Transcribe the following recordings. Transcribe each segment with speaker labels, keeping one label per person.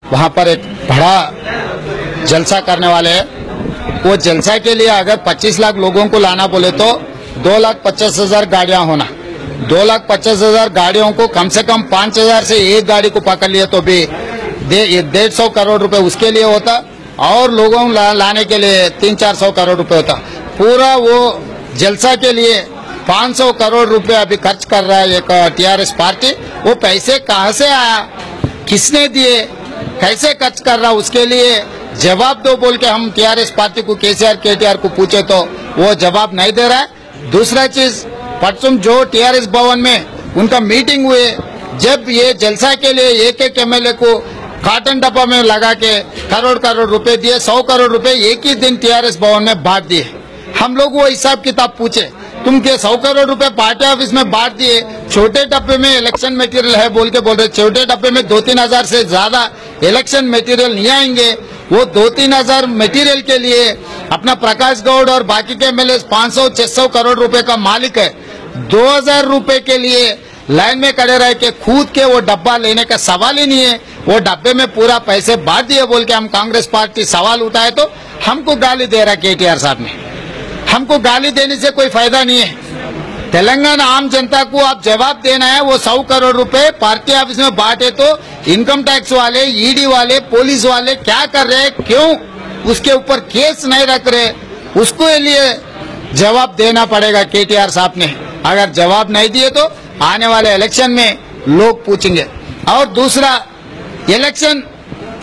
Speaker 1: वहां पर एक बड़ा जलसा करने वाले हैं। वो जलसा के लिए अगर 25 लाख लोगों को लाना बोले तो 2,50,000 गाड़ियां होना। 2,50,000 गाड़ियों को कम से कम 5,000 से एक गाड़ी को पकड़ लिया तो भी 150 करोड़ रुपए उसके लिए होता, और लोगों लाने के लिए 300-400 करोड़ रुपए होता। पूरा वो जलसा के लिए 500 करोड़ रुपए अभी खर्च कर रहा है एक टीआरएस पार्टी। वो पैसे कहां से आया, किसने दिए, कैसे खर्च कर रहा, उसके लिए जवाब दो बोल के हम टीआरएस पार्टी को केसीआर केटीआर को पूछे तो वो जवाब नहीं दे रहा है। दूसरा चीज, परसों जो टीआरएस भवन में उनका मीटिंग हुए, जब ये जलसा के लिए एक एमएलए को काटन डब्बा में लगा के करोड़ रुपए दिए, 100 करोड़ रुपए एक ही दिन टीआरएस भवन में बांट दिए। हम लोग वो हिसाब किताब पूछे, तुम के 100 करोड़ रुपए पार्टी ऑफिस में बांट दिए, छोटे डब्बे में इलेक्शन मटेरियल है बोल रहे, छोटे डब्बे में 2-3 हजार से ज्यादा इलेक्शन मटेरियल नहीं आएंगे। वो 2-3 हजार मटेरियल के लिए अपना प्रकाश गौड़ और बाकी के एमएलए 500-600 करोड़ रुपए का मालिक है। 2,000 रुपए के लिए लाइन में खड़े रह के खुद के वो डब्बा लेने का सवाल ही नहीं है। वो डब्बे में पूरा पैसे बांट दिए बोल के हम कांग्रेस पार्टी सवाल उठाए तो हमको गाली दे रहा केटीआर साहब ने। हमको गाली देने से कोई फायदा नहीं है। तेलंगाना आम जनता को आप जवाब देना है। वो 100 करोड़ रुपए पार्टी ऑफिस में बांटे तो इनकम टैक्स वाले, ईडी वाले, पुलिस वाले क्या कर रहे हैं, क्यों उसके ऊपर केस नहीं रख रहे, उसको लिए जवाब देना पड़ेगा केटीआर साहब ने। अगर जवाब नहीं दिए तो आने वाले इलेक्शन में लोग पूछेंगे। और दूसरा, इलेक्शन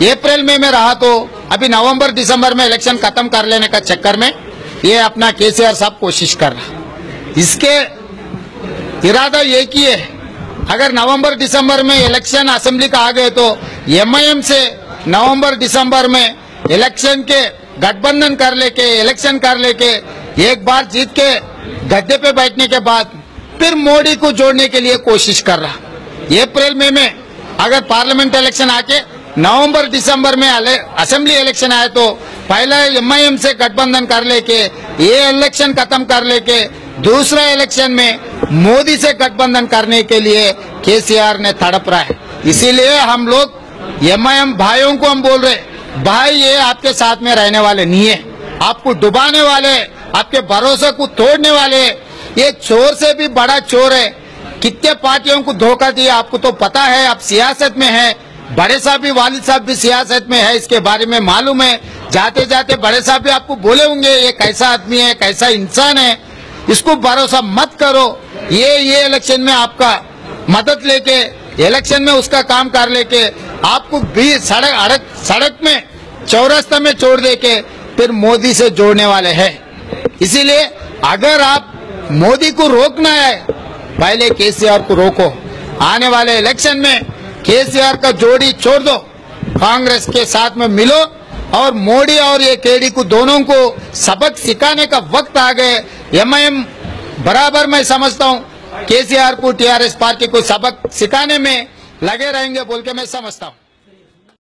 Speaker 1: अप्रैल में रहा तो अभी नवंबर दिसंबर में इलेक्शन खत्म कर लेने का चक्कर में ये अपना केसीआर साहब कोशिश कर रहा। इसके इरादा एक ही है, अगर नवंबर दिसंबर में इलेक्शन असेंबली का आ गए तो एमआईएम से नवंबर दिसंबर में इलेक्शन के गठबंधन कर लेके, इलेक्शन कर लेके एक बार जीत के गद्दे पे बैठने के बाद फिर मोदी को जोड़ने के लिए कोशिश कर रहा। अप्रैल में अगर पार्लियामेंट इलेक्शन आके नवंबर दिसंबर में असेंबली इलेक्शन आए तो पहला एमआईएम से गठबंधन कर लेके ये इलेक्शन खत्म कर लेके दूसरा इलेक्शन में मोदी से गठबंधन करने के लिए केसीआर ने तड़प रहा है। इसीलिए हम लोग एमआईएम भाइयों को हम बोल रहे, भाई ये आपके साथ में रहने वाले नहीं है, आपको डुबाने वाले, आपके भरोसे को तोड़ने वाले, ये चोर से भी बड़ा चोर है। कितने पार्टियों को धोखा दिया आपको तो पता है, आप सियासत में है, बड़े साहब भी, वालिद साहब भी सियासत में है, इसके बारे में मालूम है। जाते जाते बड़े साहब भी आपको बोले होंगे ये कैसा आदमी है, कैसा इंसान है, इसको भरोसा मत करो। ये इलेक्शन में आपका मदद लेके, इलेक्शन में उसका काम कर लेके आपको भी सड़क में चौरास्ता में छोड़ दे के फिर मोदी से जोड़ने वाले हैं। इसीलिए अगर आप मोदी को रोकना है पहले केसीआर को रोको। आने वाले इलेक्शन में केसीआर का जोड़ी छोड़ दो, कांग्रेस के साथ में मिलो और मोदी और ये केडी को दोनों को सबक सिखाने का वक्त आ गए। एमआईएम बराबर मैं समझता हूँ केसीआर को, टीआरएस पार्टी को सबक सिखाने में लगे रहेंगे बोल के मैं समझता हूँ।